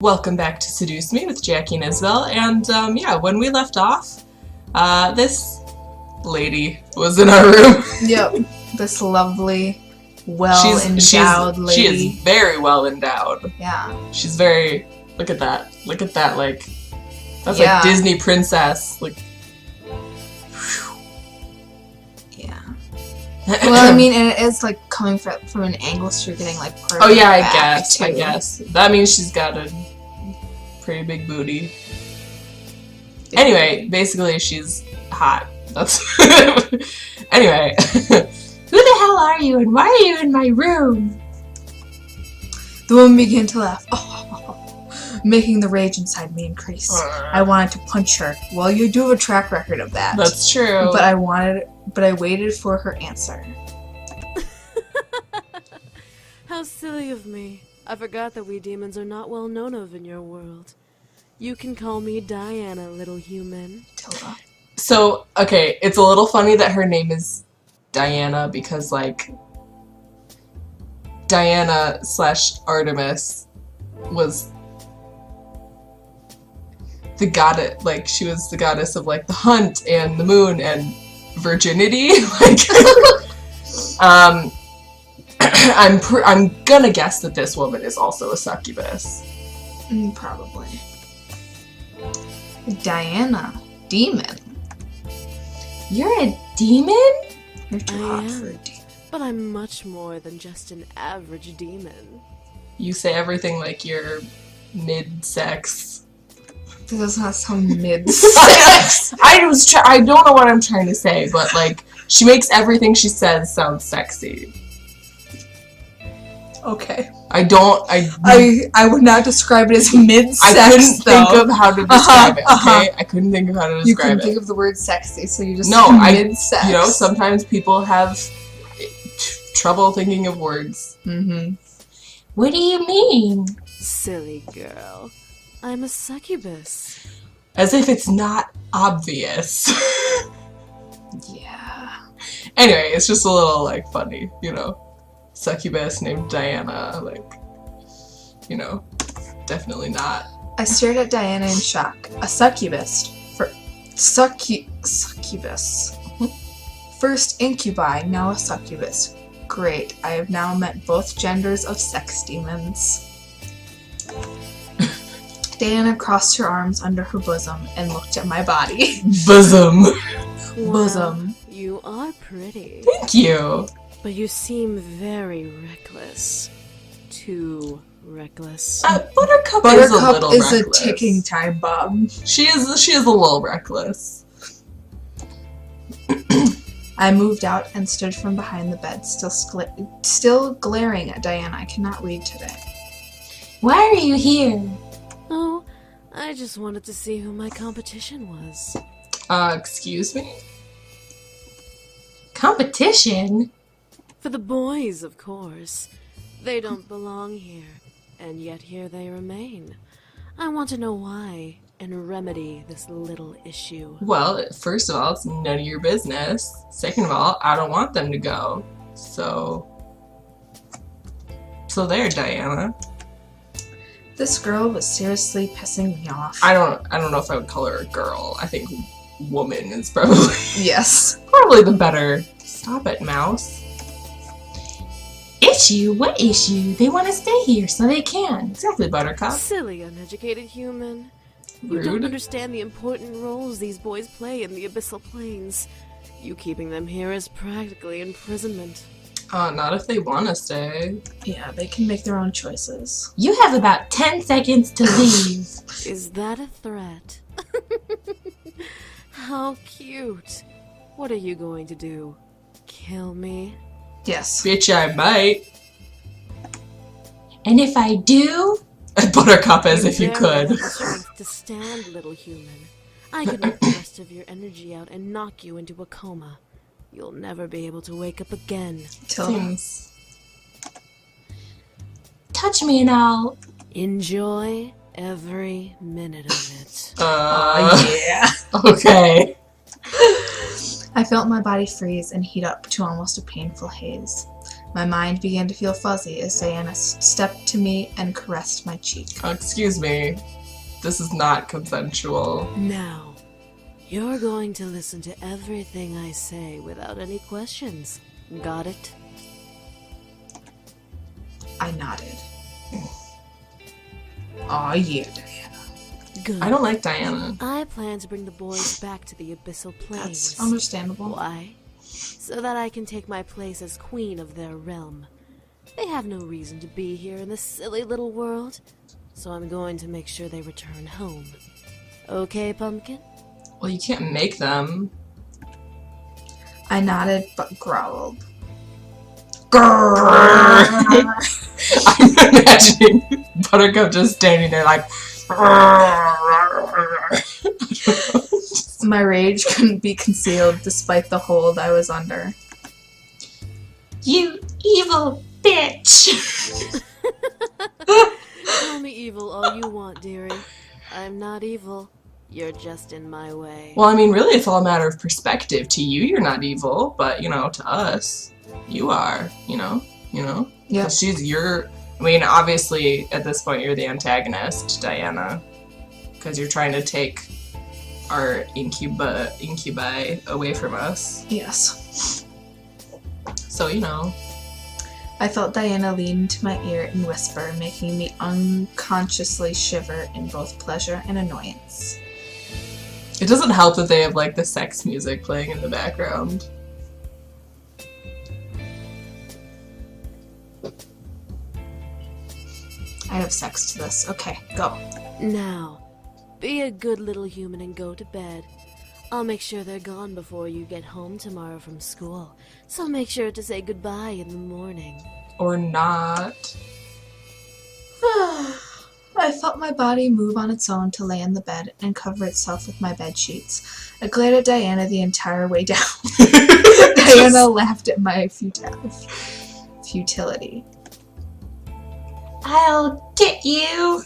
Welcome back to Seduce Me with Jackie and Isabel, and when we left off, this lady was in our room. Yep, this lovely, well-endowed lady. She is very well endowed. Yeah. She's very, look at that, like, that's like Disney princess, like. Yeah. Well, I mean, and it is like coming from an angle, so you're getting like part of the I back, guess. That means she's got a pretty big booty. Anyway, basically she's hot. That's anyway. Who the hell are you and why are you in my room? The woman began to laugh, making the rage inside me increase. I wanted to punch her. Well, you do have a track record of that. That's true. But I waited for her answer. How silly of me. I forgot that we demons are not well known of in your world. You can call me Diana, little human. Tilda. So, okay, it's a little funny that her name is Diana because, like, Diana/Artemis was the goddess, like, she was the goddess of, like, the hunt and the moon and virginity. Like, I'm gonna guess that this woman is also a succubus. Probably. Diana. Demon. You're a demon? You're too hot for a demon. But I'm much more than just an average demon. You say everything like you're mid-sex. This does not sound mid-sex. I don't know what I'm trying to say, but, like, she makes everything she says sound sexy. Okay. I would not describe it as mid-sex, I couldn't think of how to describe it, okay? I couldn't think of how to describe it. You couldn't think of the word sexy, so you just mid-sex. You know, sometimes people have trouble thinking of words. Mm-hmm. What do you mean? Silly girl. I'm a succubus. As if it's not obvious. Yeah. Anyway, it's just a little, like, funny, you know? Succubus named Diana, like, you know, definitely not. I stared at Diana in shock. A succubus. Succubus. First incubi, now a succubus. Great, I have now met both genders of sex demons. Diana crossed her arms under her bosom and looked at my body. Bosom. Wow, Bosom. You are pretty. Thank you. But you seem very reckless. Too reckless. Buttercup is a little reckless. A ticking time bomb. She is a little reckless. I moved out and stood from behind the bed, still glaring at Diana. I cannot read today. Why are you here? Oh, I just wanted to see who my competition was. Excuse me? Competition? For the boys, of course. They don't belong here, and yet here they remain. I want to know why, and remedy this little issue. Well, first of all, it's none of your business. Second of all, I don't want them to go. So there, Diana. This girl was seriously pissing me off. I don't know if I would call her a girl. I think woman is probably yes. Probably the better. Stop it, mouse. Issue? What issue? They want to stay here, so they can. Exactly, Buttercup. Silly, uneducated human. You Rude. don't understand the important roles these boys play in the abyssal planes. You keeping them here is practically imprisonment. Not if they want to stay. Yeah, they can make their own choices. You have about 10 seconds to leave. Is that a threat? How cute. What are you going to do? Kill me? Yes. Bitch, I might. And if I do... Buttercup, as if you could. Have the strength to stand, little human. I could knock the rest of your energy out and knock you into a coma. You'll never be able to wake up again. Seems... Touch me and I'll... Enjoy every minute of it. Yeah. Okay. I felt my body freeze and heat up to almost a painful haze. My mind began to feel fuzzy as Diana stepped to me and caressed my cheek. Excuse me. This is not consensual. Now, you're going to listen to everything I say without any questions. Got it? I nodded. Aw, yeah, Diana. Good. I don't like Diana. I plan to bring the boys back to the Abyssal Plains. That's understandable. Why? So that I can take my place as queen of their realm. They have no reason to be here in this silly little world, so I'm going to make sure they return home. Okay, Pumpkin? Well, you can't make them. I nodded but growled. I'm imagining Buttercup just standing there like... My rage couldn't be concealed despite the hold I was under. You evil bitch! Call me evil all you want, dearie. I'm not evil. You're just in my way. Well, I mean, really, it's all a matter of perspective. To you, you're not evil, but, you know, to us, you are, you know? Yeah. 'Cause she's your... I mean, obviously, at this point, you're the antagonist, Diana. Because you're trying to take our incubi away from us. Yes. So, you know. I felt Diana lean into my ear and whisper, making me unconsciously shiver in both pleasure and annoyance. It doesn't help that they have, like, the sex music playing in the background. I have sex to this. Okay, go. Now, be a good little human and go to bed. I'll make sure they're gone before you get home tomorrow from school, so make sure to say goodbye in the morning. Or not. I felt my body move on its own to lay in the bed and cover itself with my bed sheets. I glared at Diana the entire way down. Diana laughed at my futility. I'll get you!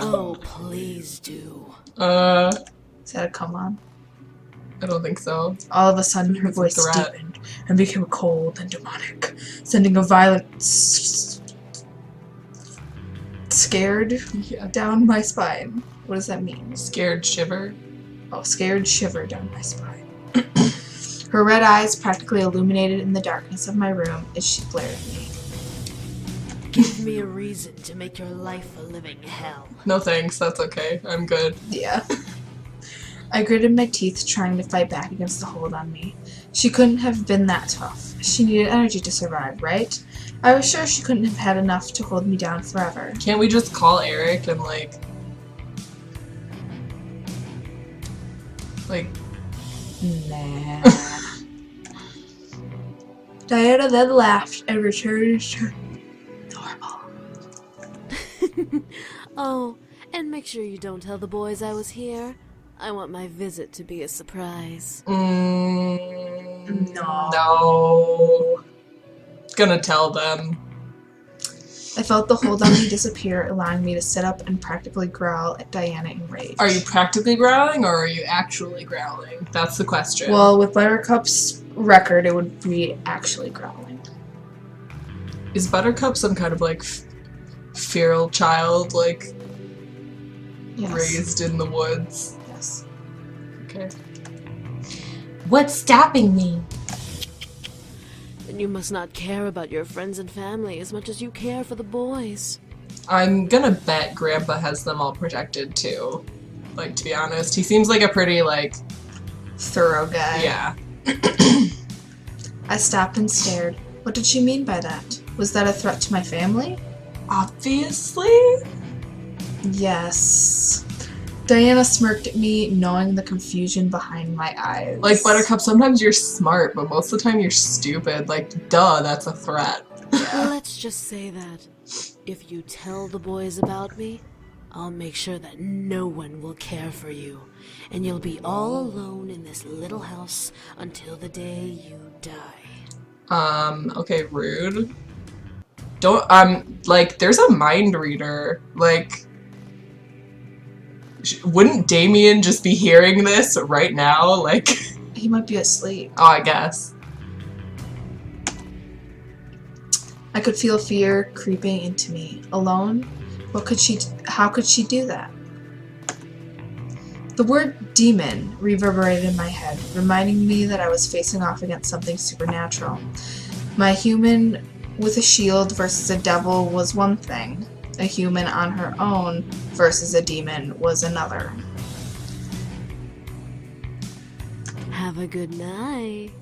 Oh, please do. Is that a come on? I don't think so. All of a sudden, her It's a voice threat. deepened and became cold and demonic, sending a violent scared Yeah. down my spine. What does that mean? Scared shiver. Oh, scared shiver down my spine. Her red eyes practically illuminated in the darkness of my room as she glared at me. Give me a reason to make your life a living hell. No thanks, that's okay. I'm good. Yeah. I gritted my teeth, trying to fight back against the hold on me. She couldn't have been that tough. She needed energy to survive, right? I was sure she couldn't have had enough to hold me down forever. Can't we just call Eric and, like... Nah. Diana then laughed and returned to normal. Oh, and make sure you don't tell the boys I was here. I want my visit to be a surprise. No. No. Gonna tell them. I felt the hold on me disappear, allowing me to sit up and practically growl at Diana in rage. Are you practically growling, or are you actually growling? That's the question. Well, with Buttercup's record, it would be actually growling. Is Buttercup some kind of, like, feral child, like, Yes. raised in the woods? Yes. Okay. What's stopping me? Then you must not care about your friends and family as much as you care for the boys. I'm gonna bet Grandpa has them all protected, too. Like, to be honest. He seems like a pretty, like... Thorough guy. Yeah. I stopped and stared. What did she mean by that? Was that a threat to my family? Obviously? Yes. Diana smirked at me, knowing the confusion behind my eyes. Like, Buttercup, sometimes you're smart, but most of the time you're stupid. Like, duh, that's a threat. Let's just say that if you tell the boys about me, I'll make sure that no one will care for you, and you'll be all alone in this little house until the day you die. Okay, rude. Don't, like, there's a mind reader. Like, wouldn't Damien just be hearing this right now? Like, He might be asleep. oh, I guess. I could feel fear creeping into me. Alone? How could she do that? The word demon reverberated in my head, reminding me that I was facing off against something supernatural. My human with a shield versus a devil was one thing. A human on her own versus a demon was another. Have a good night.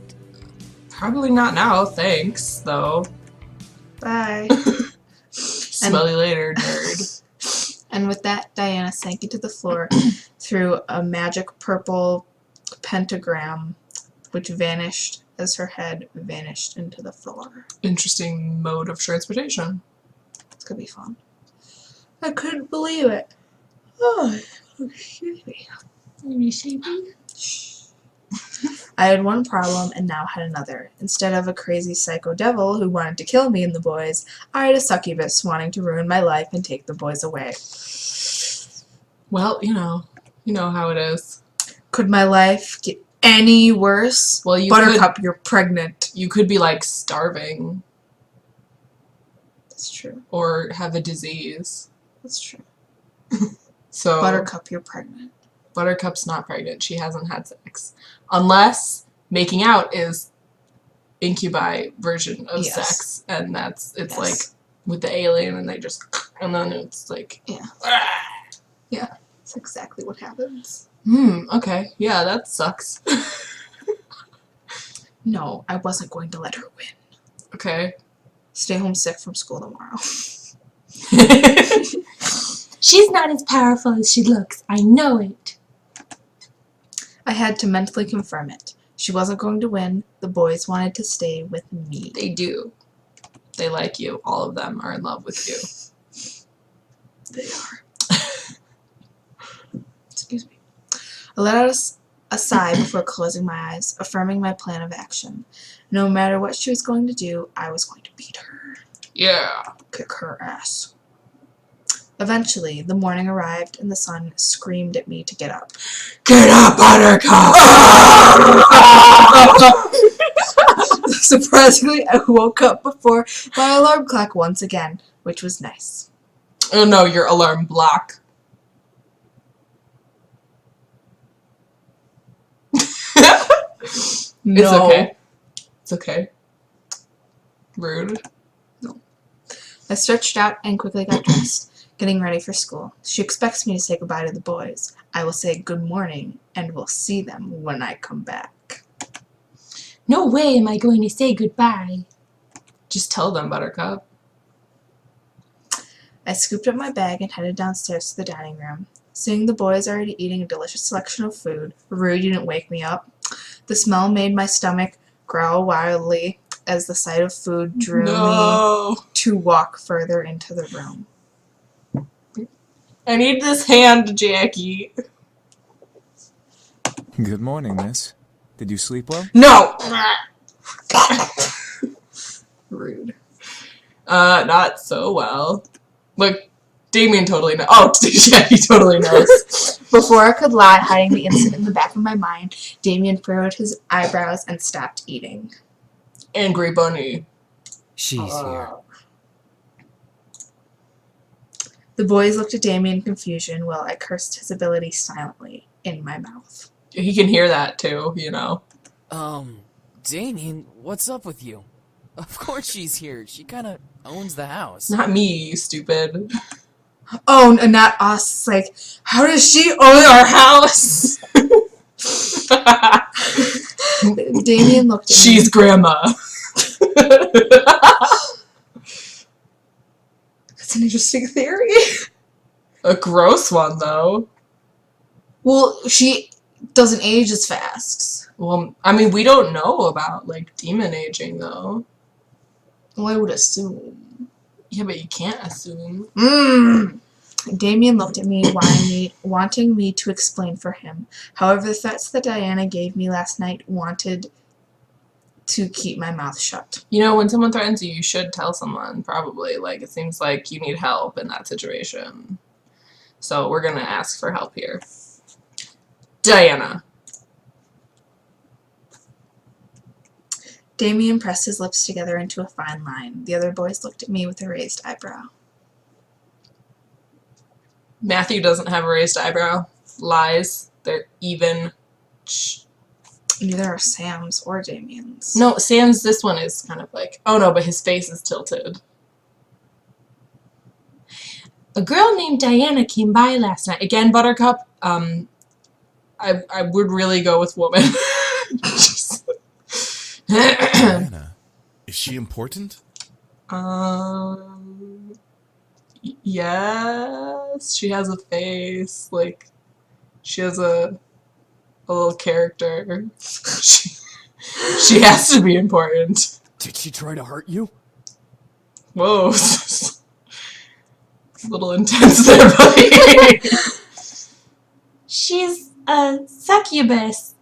Probably not now, thanks, though. Bye. Smell you later, nerd. And with that, Diana sank into the floor through a magic purple pentagram, which vanished as her head vanished into the floor. Interesting mode of transportation. It's gonna be fun. I couldn't believe it. Oh, excuse me. Shh. I had one problem and now had another. Instead of a crazy psycho devil who wanted to kill me and the boys, I had a succubus wanting to ruin my life and take the boys away. Well, you know how it is. Could my life get any worse? Well, you Buttercup, you're pregnant. You could be like starving That's true. or have a disease. That's true. So Buttercup, you're pregnant. Buttercup's not pregnant. She hasn't had sex. Unless making out is incubi version of Yes. sex. And it's Yes. like with the alien and they just, and then it's like, Yeah. That's exactly what happens. Okay. Yeah, that sucks. No, I wasn't going to let her win. Okay. Stay home sick from school tomorrow. She's not as powerful as she looks. I know it. I had to mentally confirm it. She wasn't going to win. The boys wanted to stay with me. They do. They like you. All of them are in love with you. They are. Excuse me. I let out a sigh before closing my eyes, affirming my plan of action. No matter what she was going to do, I was going to beat her. Yeah. Kick her ass. Eventually, the morning arrived and the sun screamed at me to get up. Get up, Buttercup! Surprisingly, I woke up before my alarm clock once again, which was nice. Oh no, your alarm block. No. It's okay. It's okay. Rude. I stretched out and quickly got dressed, getting ready for school. She expects me to say goodbye to the boys. I will say good morning, and we'll see them when I come back. No way am I going to say goodbye. Just tell them, Buttercup. I scooped up my bag and headed downstairs to the dining room. Seeing the boys already eating a delicious selection of food, rude you didn't wake me up. The smell made my stomach growl wildly as the sight of food drew me to walk further into the room. I need this hand, Jackie. Good morning, miss. Did you sleep well? No! Rude. Not so well. Look, Damien totally knows. Oh, Jackie totally knows. Before I could lie, hiding the incident in the back of my mind, Damien furrowed his eyebrows and stopped eating. Angry bunny. She's here. The boys looked at Damien in confusion while I cursed his ability silently in my mouth. He can hear that too, you know. Damien, what's up with you? Of course she's here. She kind of owns the house. Not me, you stupid. Oh, and not us. Like, how does she own our house? Damien looked at me. She's grandma. That's an interesting theory. A gross one, though. Well, she doesn't age as fast. Well, I mean, we don't know about, like, demon aging, though. Well, I would assume. Yeah, but you can't assume. Damien looked at me, wanting me to explain for him. However, the threats that Diana gave me last night wanted to keep my mouth shut. You know, when someone threatens you, you should tell someone, probably. Like, it seems like you need help in that situation. So we're gonna ask for help here. Diana. Damien pressed his lips together into a fine line. The other boys looked at me with a raised eyebrow. Matthew doesn't have a raised eyebrow. Lies. They're even. Neither are Sam's or Damien's. No, Sam's, this one is kind of like, oh no, but his face is tilted. A girl named Diana came by last night. Again, Buttercup, I would really go with woman. Just- Diana, is she important? Yes, she has a face, like, she has a little character. She has to be important. Did she try to hurt you? Whoa. A little intense there, buddy. She's a succubus.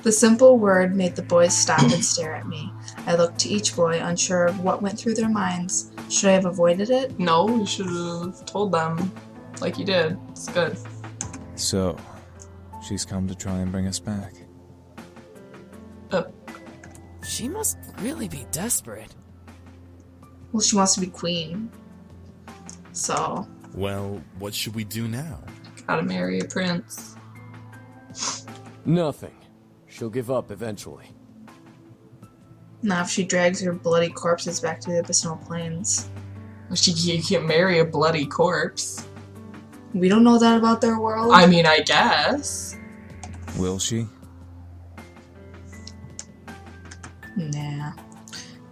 The simple word made the boys stop and stare at me. I looked to each boy, unsure of what went through their minds. Should I have avoided it? No, you should have told them like you did. It's good. So, she's come to try and bring us back. She must really be desperate. Well, she wants to be queen. So, Well, what should we do now? Gotta marry a prince. Nothing. She'll give up eventually. now if she drags her bloody corpses back to the abysmal plains. You can't marry a bloody corpse. We don't know that about their world. I mean, I guess. Will she? Nah.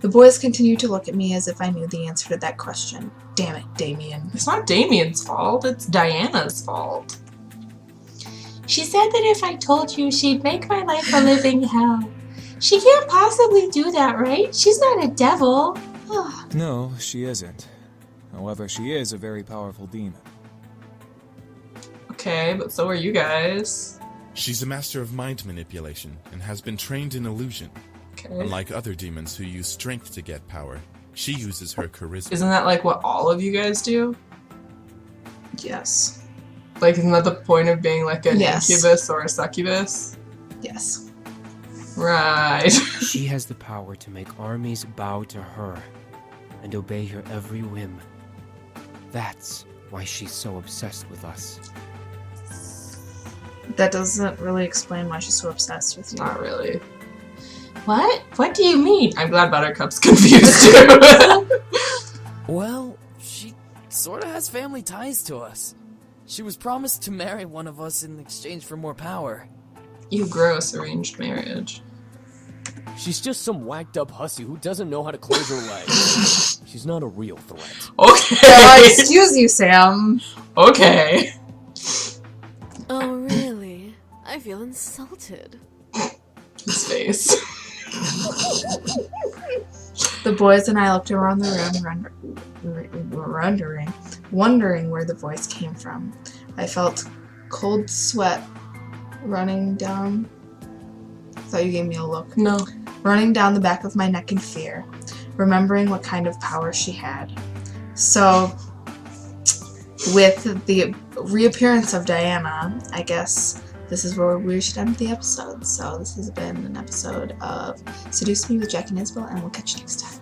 The boys continued to look at me as if I knew the answer to that question. Damn it, Damien. It's not Damien's fault, it's Diana's fault. She said that if I told you, she'd make my life a living hell. She can't possibly do that, right? She's not a devil. No, she isn't. However, she is a very powerful demon. Okay, but so are you guys. She's a master of mind manipulation and has been trained in illusion. Okay. Unlike other demons who use strength to get power, she uses her charisma. Isn't that like what all of you guys do? Yes. Like, isn't that the point of being like an Yes. incubus or a succubus? Yes. Right. She has the power to make armies bow to her and obey her every whim. That's why she's so obsessed with us. That doesn't really explain why she's so obsessed with you. Not really. What? What do you mean? I'm glad Buttercup's confused too. Well, she sorta has family ties to us. She was promised to marry one of us in exchange for more power. You gross arranged marriage. She's just some whacked up hussy who doesn't know how to close her legs. She's not a real threat. Okay. Excuse you, Sam. Okay. Oh, really? I feel insulted. His face. The boys and I looked around the room, wondering where the voice came from. I felt cold sweat running down. I thought you gave me a look. No. Running down the back of my neck in fear, remembering what kind of power she had. So, with the reappearance of Diana, I guess this is where we should end the episode. So this has been an episode of Seduce Me with Jack and Isabel, and we'll catch you next time.